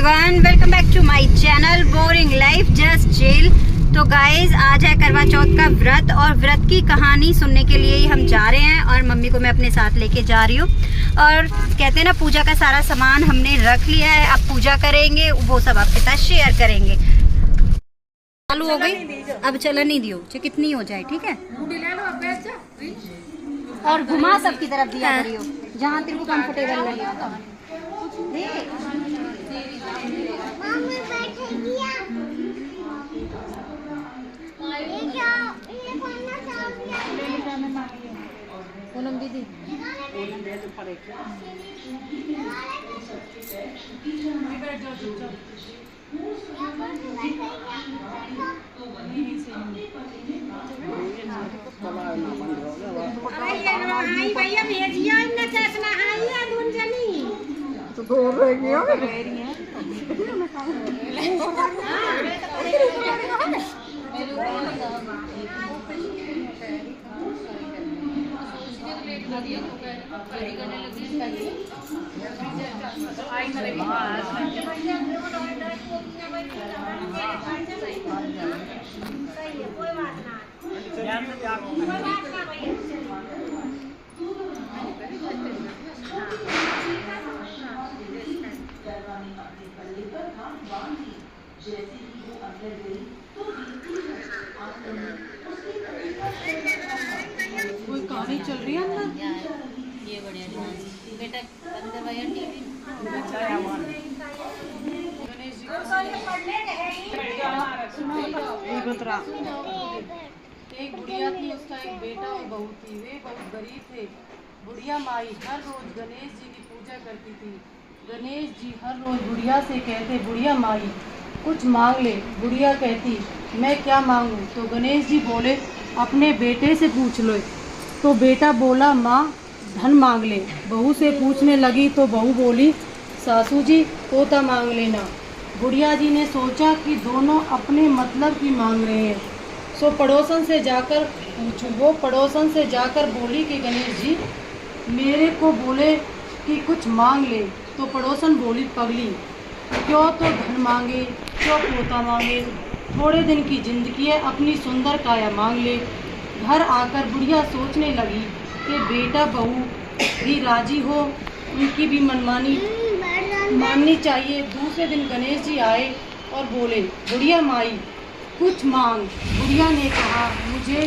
Everyone, welcome back to my channel boring life just chill. तो guys, आज है करवा चौथ का व्रत और व्रत की कहानी सुनने के लिए ही हम जा रहे हैं और मम्मी को मैं अपने साथ लेके जा रही हूँ। और कहते हैं ना, पूजा का सारा सामान हमने रख लिया है, अब पूजा करेंगे, वो सब आपके साथ शेयर करेंगे। चालू हो गई, अब चलन नहीं दियो, चाहे कितनी हो जाए, ठीक है। और घुमा सबकी तरफ दिया करियो, जहाँ तेरे को कंफर्टेबल लगे। पूनम दीदी भैया भेजिया न चश्मा आई अधुन जनी तो दो रह गया कोई कहानी चल रही है ना, ये बढ़िया बेटा अंदर वाला टीवी एक बुढ़िया थी, उसका एक बेटा और बहू थी। वे बहुत गरीब थे। बुढ़िया माई हर रोज गणेश जी की पूजा करती थी। गणेश जी हर रोज बुढ़िया से कहते, बुढ़िया माई कुछ मांग ले। बुढ़िया कहती, मैं क्या मांगूं? तो गणेश जी बोले, अपने बेटे से पूछ लो। तो बेटा बोला, माँ धन मांग ले। बहू से पूछने लगी तो बहू बोली, सासू जी पोता मांग लेना। बुढ़िया जी ने सोचा कि दोनों अपने मतलब की मांग रहे हैं, सो पड़ोसन से जाकर पूछूं। वो पड़ोसन से जाकर बोली कि गणेश जी मेरे को बोले कि कुछ मांग ले। तो पड़ोसन बोली, पगली क्यों तो धन मांगे, क्यों पोता मांगे, थोड़े दिन की जिंदगी है, अपनी सुंदर काया मांग ले। घर आकर बुढ़िया सोचने लगी कि बेटा बहू भी राजी हो, उनकी भी मनमानी माननी चाहिए। दूसरे दिन गणेश जी आए और बोले, बुढ़िया माई कुछ मांग। बुढ़िया ने कहा, मुझे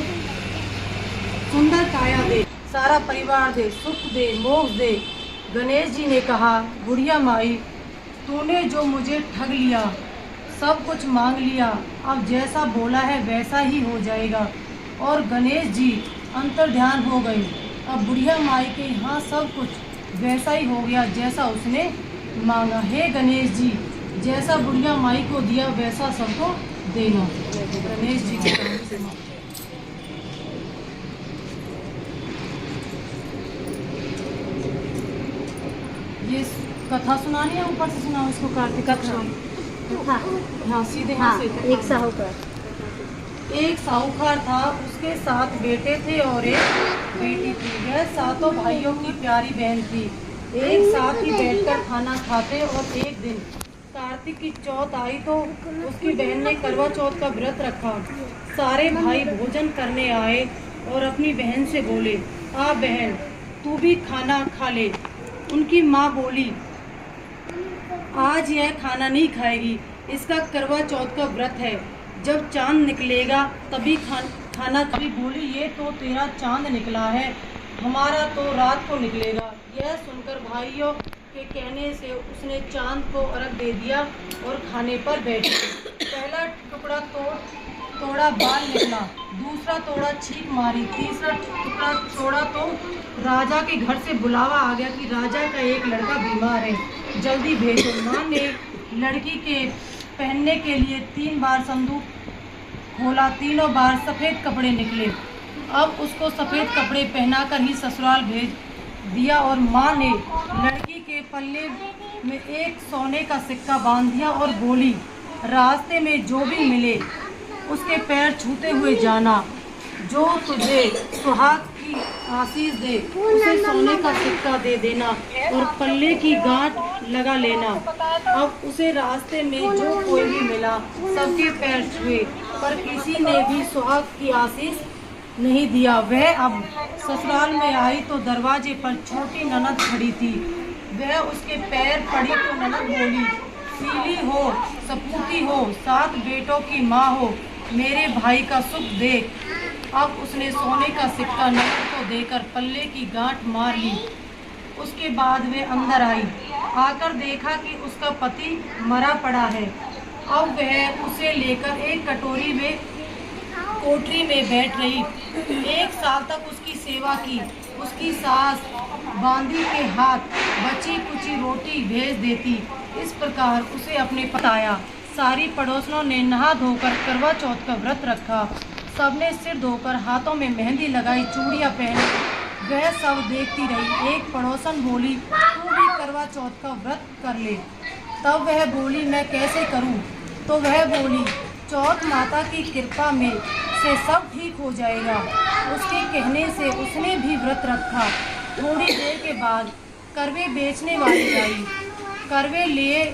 सुंदर काया दे, सारा परिवार दे, सुख दे, मोक्ष दे। गणेश जी ने कहा, बुढ़िया माई तूने जो मुझे ठग लिया, सब कुछ मांग लिया, अब जैसा बोला है वैसा ही हो जाएगा। और गणेश जी अंतर्ध्यान हो गई। अब बुढ़िया माई के यहाँ सब कुछ वैसा ही हो गया जैसा उसने मांगा। हे गणेश जी, जैसा बुढ़िया माई को दिया वैसा सबको देना। गणेश जी की कहानी से ये कथा सुनानी है, ऊपर से सुनाओ इसको। कार्तिक हाँ सीधे हाँ, एक साहूकार था, उसके 7 बेटे थे और एक बेटी थी। यह सातों भाइयों की प्यारी बहन थी। एक साथ ही बैठकर खाना खाते। और एक दिन कार्तिक की चौथ आई तो उसकी बहन ने करवा चौथ का व्रत रखा। सारे भाई भोजन करने आए और अपनी बहन से बोले, आ बहन तू भी खाना खा ले। उनकी माँ बोली, आज यह खाना नहीं खाएगी, इसका करवा चौथ का व्रत है, जब चांद निकलेगा तभी खाना। कभी बोली, ये तो तेरा चांद निकला है, हमारा तो रात को निकलेगा। यह सुनकर भाइयों के कहने से उसने चांद को अर्घ दे दिया और खाने पर बैठी। पहला टुकड़ा तोड़ा बाल निकला, दूसरा तोड़ा छींक मारी, तीसरा टुकड़ा तोड़ा तो राजा के घर से बुलावा आ गया कि राजा का एक लड़का बीमार है, जल्दी भेजो। माँ ने लड़की के पहनने के लिए 3 बार संदूक खोला, तीनों बार सफ़ेद कपड़े निकले। अब उसको सफ़ेद कपड़े पहनाकर ही ससुराल भेज दिया। और माँ ने लड़की के पल्ले में एक सोने का सिक्का बांध दिया और बोली, रास्ते में जो भी मिले उसके पैर छूते हुए जाना, जो तुझे सुहाग की उसकी आशीष दे, उसे सोने का सिक्का दे देना और पल्ले की गांठ लगा लेना। अब उसे रास्ते में जो कोई भी मिला सबके पैर छुए, पर किसी ने भी सुहाग की आशीष नहीं दिया। वह अब ससुराल में आई तो दरवाजे पर छोटी ननद खड़ी थी। वह उसके पैर पड़ी तो ननद बोली, सीली हो, सपूती हो, 7 बेटों की माँ हो, मेरे भाई का सुख देख। अब उसने सोने का सिक्का ननद को देकर पल्ले की गांठ मार ली। उसके बाद वे अंदर आई। आकर देखा कि उसका पति मरा पड़ा है। अब वह उसे लेकर एक कोठरी में बैठ रही। 1 साल तक उसकी सेवा की। उसकी सास बांदी के हाथ बची कुची रोटी भेज देती। इस प्रकार उसे अपने पताया। सारी पड़ोसनों ने नहा धोकर करवा चौथ का व्रत रखा। सबने सिर धोकर हाथों में मेहंदी लगाई, चूड़ियाँ पहनी। वह सब देखती रही। एक पड़ोसन बोली, तू भी करवा चौथ का व्रत कर ले। तब वह बोली, मैं कैसे करूं? तो वह बोली, चौथ माता की कृपा में से सब ठीक हो जाएगा। उसके कहने से उसने भी व्रत रखा। थोड़ी देर के बाद करवे बेचने वाली आई। करवे लिए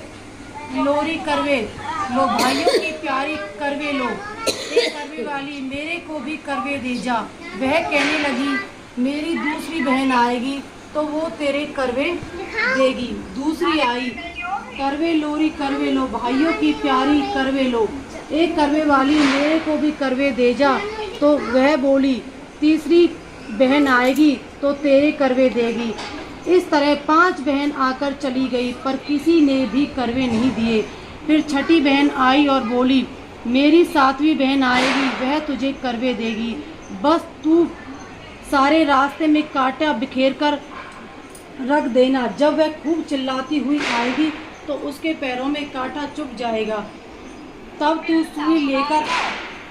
लोरी करवे लो, भाइयों की प्यारी करवे लो। एक करवे वाली, मेरे को भी करवे दे जा। वह कहने लगी, मेरी दूसरी बहन आएगी तो वो तेरे करवे देगी। दूसरी आई, करवे लोरी करवे लो, भाइयों की प्यारी करवे लो। एक करवे वाली, मेरे को भी करवे दे जा। तो वह बोली, तीसरी बहन आएगी तो तेरे करवे देगी। इस तरह 5 बहन आकर चली गई, पर किसी ने भी करवे नहीं दिए। फिर छठी बहन आई और बोली, मेरी 7वीं बहन आएगी, वह तुझे करवे देगी। बस तू सारे रास्ते में कांटा बिखेर कर रख देना। जब वह खूब चिल्लाती हुई आएगी तो उसके पैरों में कांटा चुभ जाएगा। तब तू सुई लेकर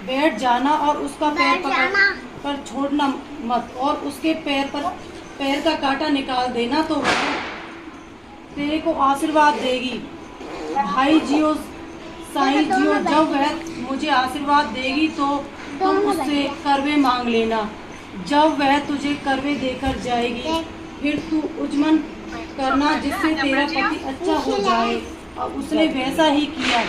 बैठ जाना और उसका पैर पकड़ पर छोड़ना मत, और उसके पैर का कांटा निकाल देना तो वह तेरे को आशीर्वाद देगी। भाई जियो, साईं जियो, जब वह मुझे आशीर्वाद देगी तो तुम उससे करवे मांग लेना। जब वह तुझे करवे देकर जाएगी फिर तू उजमन करना जिससे तेरा पति अच्छा हो जाए। और उसने वैसा ही किया।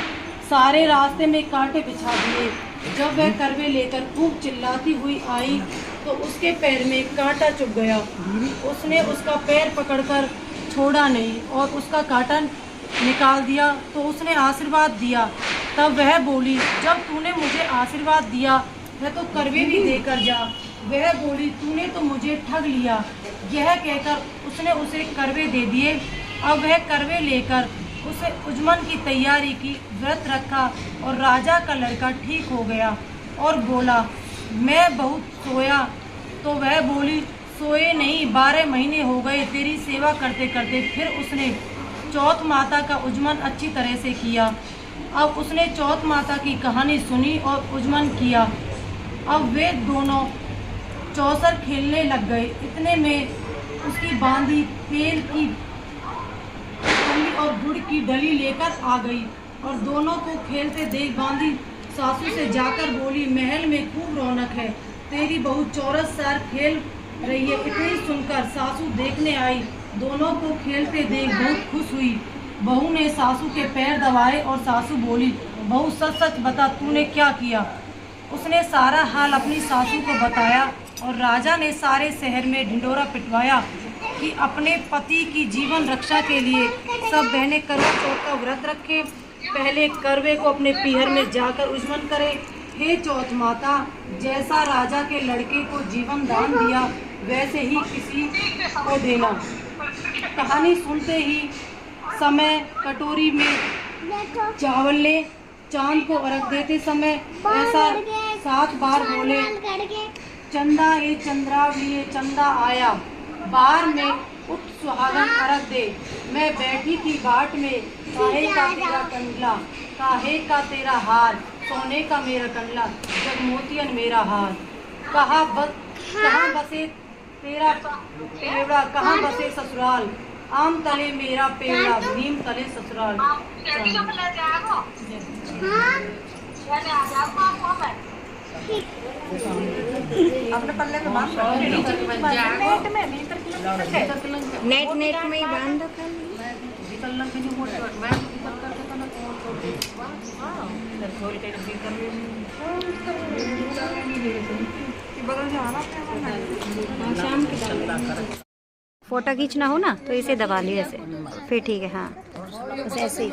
सारे रास्ते में कांटे बिछा दिए। जब वह करवे लेकर खूब चिल्लाती हुई आई तो उसके पैर में कांटा चुभ गया। उसने उसका पैर पकड़कर छोड़ा नहीं और उसका कांटा निकाल दिया तो उसने आशीर्वाद दिया। तब वह बोली, जब तूने मुझे आशीर्वाद दिया है तो करवे भी देकर जा। वह बोली, तूने तो मुझे ठग लिया। यह कहकर उसने उसे करवे दे दिए। अब वह करवे लेकर उसे उजमन की तैयारी की, व्रत रखा और राजा का लड़का ठीक हो गया और बोला, मैं बहुत सोया। तो वह बोली, सोए नहीं, 12 महीने हो गए तेरी सेवा करते करते। फिर उसने चौथ माता का उजमन अच्छी तरह से किया। अब उसने चौथ माता की कहानी सुनी और उजमन किया। अब वे दोनों चौसर खेलने लग गए। इतने में उसकी बांदी तेल की डली और गुड़ की डली लेकर आ गई और दोनों को खेलते देख बांदी सासू से जाकर बोली, महल में खूब रौनक है, तेरी बहू चौरस सार खेल रही है। इतनी सुनकर सासू देखने आई। दोनों को खेलते देख बहुत खुश हुई। बहू ने सासू के पैर दबाए और सासू बोली, बहू सच सच बता तूने क्या किया। उसने सारा हाल अपनी सासू को बताया और राजा ने सारे शहर में ढिंढोरा पिटवाया कि अपने पति की जीवन रक्षा के लिए सब बहनें करवा चौथ का व्रत रखें। पहले करवे को अपने पीहर में जाकर उजमन करे। हे चौथ माता, जैसा राजा के लड़के को जीवन दान दिया वैसे ही किसी को देना। कहानी सुनते ही समय कटोरी में चावल ले, चांद को अर्घ देते समय ऐसा 7 बार बोले, चंदा ये चंद्रावली चंदा आया, बार में उठ सुहागन अर्घ दे। मैं बैठी थी बाट में, काहे का तेरा कंडला, काहे का तेरा हार, सोने का मेरा कंडला, जग मोतियन मेरा हार। कहाँ बसे तेरा पेवड़ा, कहाँ बसे ससुराल, आम तले मेरा पेवड़ा, नीम तले ससुराल। अपने पल्ले में बांध नेट नेट में ही बांध दो शाम की फोटो खींचना हो ना तो इसे दबा लियो ऐसे, फिर ठीक है। हाँ बस ऐसे ही।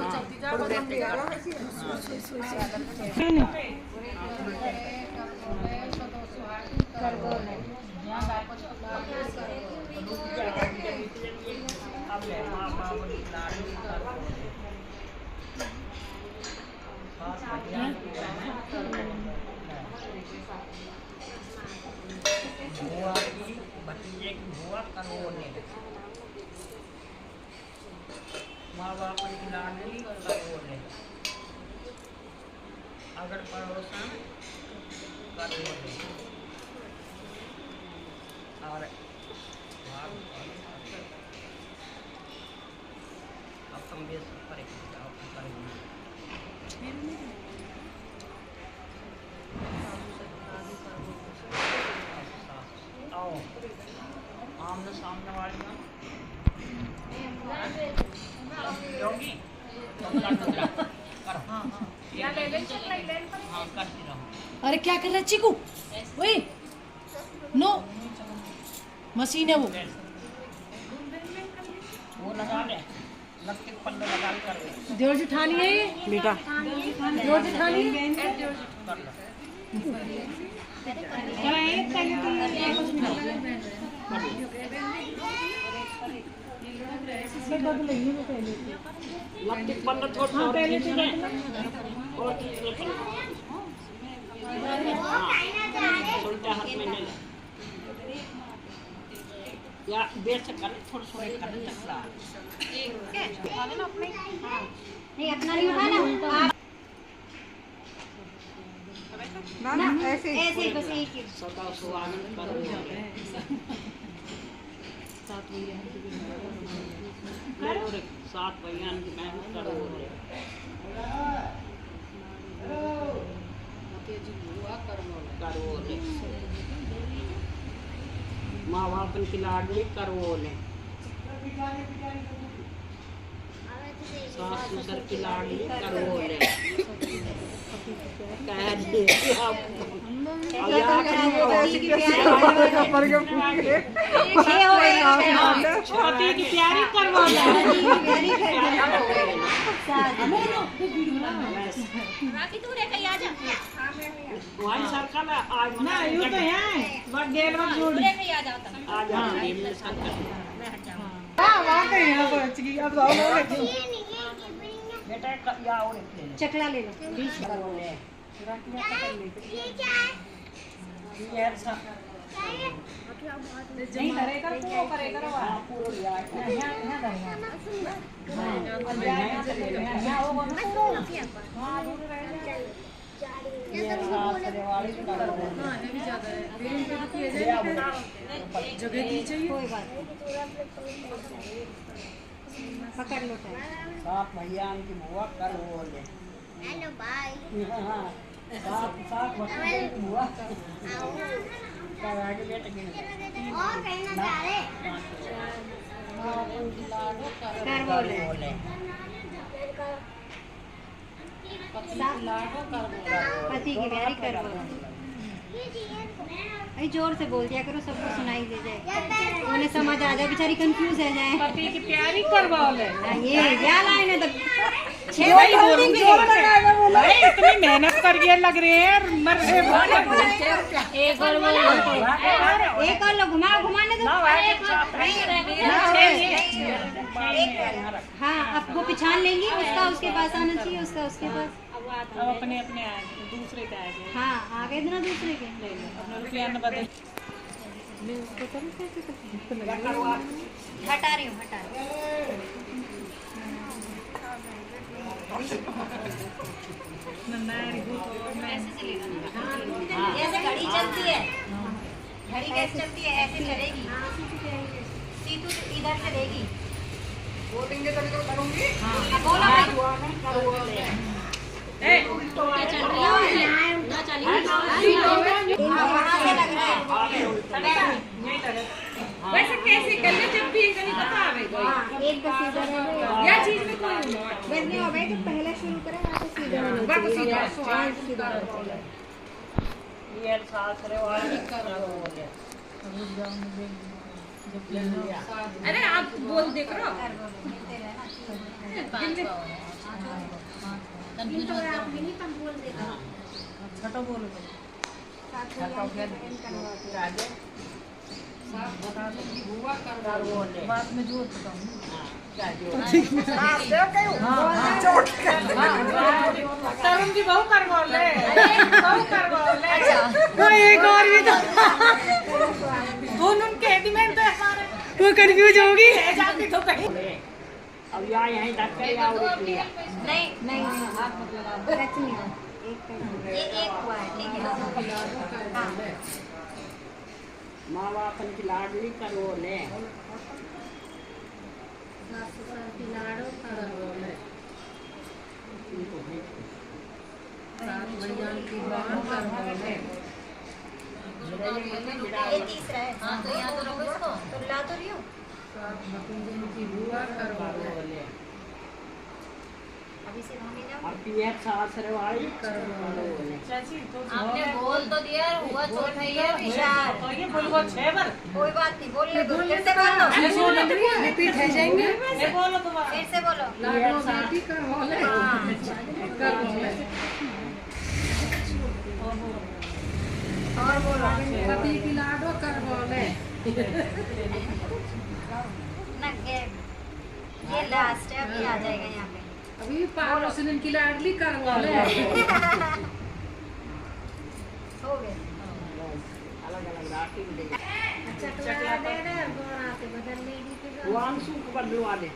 माँ बाप की लाडली करवोले, अगर पड़ोसन करवोले और अब तुम भी आओ आमने सामने वाली ना योगी अरे क्या कर रहा है चीकू? वही नो मशीन है वो लगा ले, लक्के पल्ले लगा कर देवर जेठानी है ये बेटा, देवर जेठानी लक्के पल्ले थोड़ा पहले और उल्टा हाथ में ले या बेच कर थोड़ा थोड़ा कर सकता नहीं अपना नहीं उठाना ना ऐसे ऐसे ही, बस एक ही। सदा सुहागन करो सात भैया की मेहनत करो करवोले, माँ बाप की लाडली करवोले, सास ससुर की लाडली करवोले, कह दे छोटी की प्यारी करवोले, वही सरकार आज ना यूं तो है बट डेढ़ बजे जोड़ आज हम सरकार हां वहां पे है बच गई। अब जाओ लो बेटा या और ले ले चकला ले लो बीच में। करवोले ये ऐसा नहीं करे कर को करे करो हां पूरा लिया यहां यहां वो हां दूर रह ये सास वाली करवोले हां ये भी ज्यादा है बिल्डिंग पे रुकी है जगह दी चाहिए। कोई बात नहीं, पकड़ लो टाइम। सात भैया की बुआ करवोले। हेलो बाय हां सात सात भैया की बुआ आगे बेटा गिन और कहीं ना जा रहे कर बोले पति की प्यारी कर बोले। जोर से बोल दिया करो, सबको सुनाई दे जाए, उन्हें समझ आ जाए, बेचारी कंफ्यूज है जाए। पति की प्यारी करवाओ ले ये क्या लाइन है? तो 6 भाई इतनी मेहनत करके लग रहे हैं मर रहे एक और लो घुमाने दो। हाँ अब वो पिछान लेंगी, उसका उसके पास आना चाहिए, उसका उसके पास। अब अपने अपने दूसरे का आगे। हाँ आगे ना दूसरे के अपना रुपया न बदल हटा रही हूँ ऐसे चलेगा ना, जैसे घड़ी चलती है, घड़ी कैसे चलती है ऐसे चलेगी। सीतू इधर से देगी, बोलेंगे तभी तो करूंगी। बोलो भाई। वैसे कैसे कर ले जब भी कहीं पता आवेगा एक बस इधर है या चीज में कोई बस नहीं होवे कि पहले शुरू करें वापस सीधा होना वापस चाहिए। सीधा, हाँ, सीधा होना ये सासरे वाली करो बोले अरे आप बोल देख रहे हो छठो बोलो बात में जोर तरुण की बहू कर बोले एक और भी तो उनके एडिमेंट तो हमारे वो कंफ्यूज होगी जाती तो कहीं अब यहाँ यहीं तक के या नहीं नहीं आप मतलब टच नहीं हो ये एक हुआ है ठीक है हाँ माँ बाप की लाडली करो ले ये तीसरा है हाँ तो यहाँ तो रखो इसको तो ला तो रही हूँ अभी से वहाँ जाओ अब ये सासरे वाली करो ले आपने बोल तो दिया हुआ चोट है ये विशाल ये बोलो 6 बार कोई बात नहीं बोल ले फिर से बोल लो रिपीट है जाएंगे ये बोलो दोबारा फिर से बोलो लाडो बेटी कर बोले कर बोले और बोलो पति की लाडो कर बोले ना ये लास्ट है अभी आ जाएगा यहाँ पे अभी पारोसिन की लाडली कर बोले हो गए अलग अलग राखी दे चकला दे दे गोरा से बदल लेगी फिर वांसू को बदलवा दे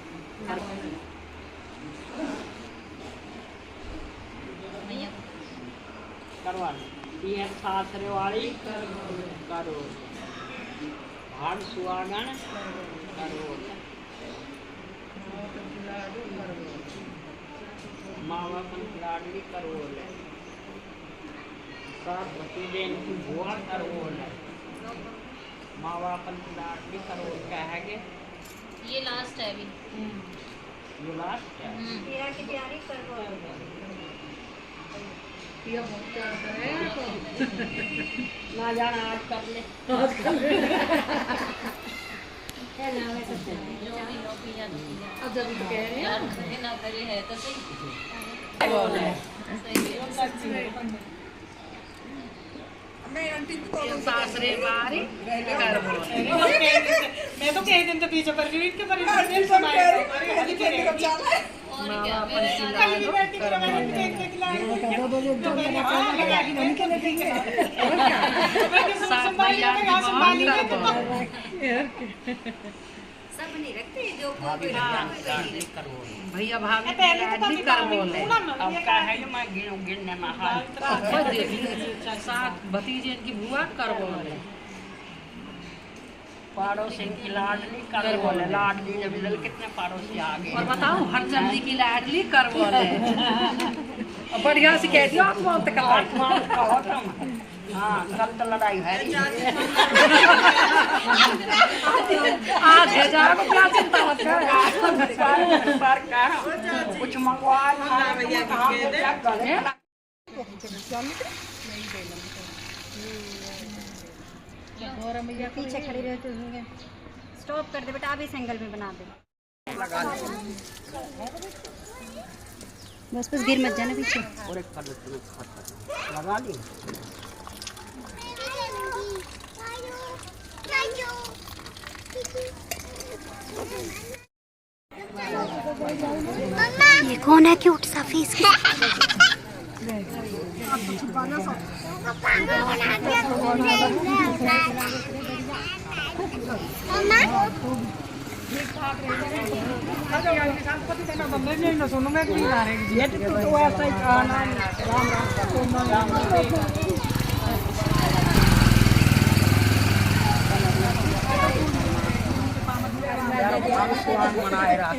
करवा दे ये सासरे वाली करो भाड़ सुहागन करो माँ बाप की लाडली करो ले सात भतीजे की बुआ करो ले माँ बाप की लाडली करो कहेंगे ये लास्ट है अभी ये लास्ट है तेरा की तैयारी कर लो ये बहुत ज्यादा है ना जाना आज कर ले क्या नाम है सबसे जो भी लोग या अब जब भी कह रहे यार करे ना करे है तो सही सासरे वाली कर बोले मैं तो कह दिन तो पीछे पर रीड के पर और क्या मेरे सब नहीं रखते जो कोई करो भैया भाभी लाडली कर बोले अब क्या है ये मैं गिनने में हाथ सात भतीजे की बुआ कर बोले पड़ोसी की लाडली कर बोले लाडली ने बिदल कितने पड़ोसी आ गए और बताओ हर जल्दी की लाडली कर बोले बढ़िया से कह दियो आत्मा तक कहो तुम हाँ कल तो लड़ाई है आज है जा को क्या चिंता मत कर कुछ मंगवा पीछे खड़ी रहे तो स्टॉप कर दे बेटा आप इस एंगल में बना दे बस बस गिर मत जाना पीछे और एक कर लगा ली ये कौन है क्यूट सा फेस ये तो ऐसा ही खाना राम राम मनाए रहा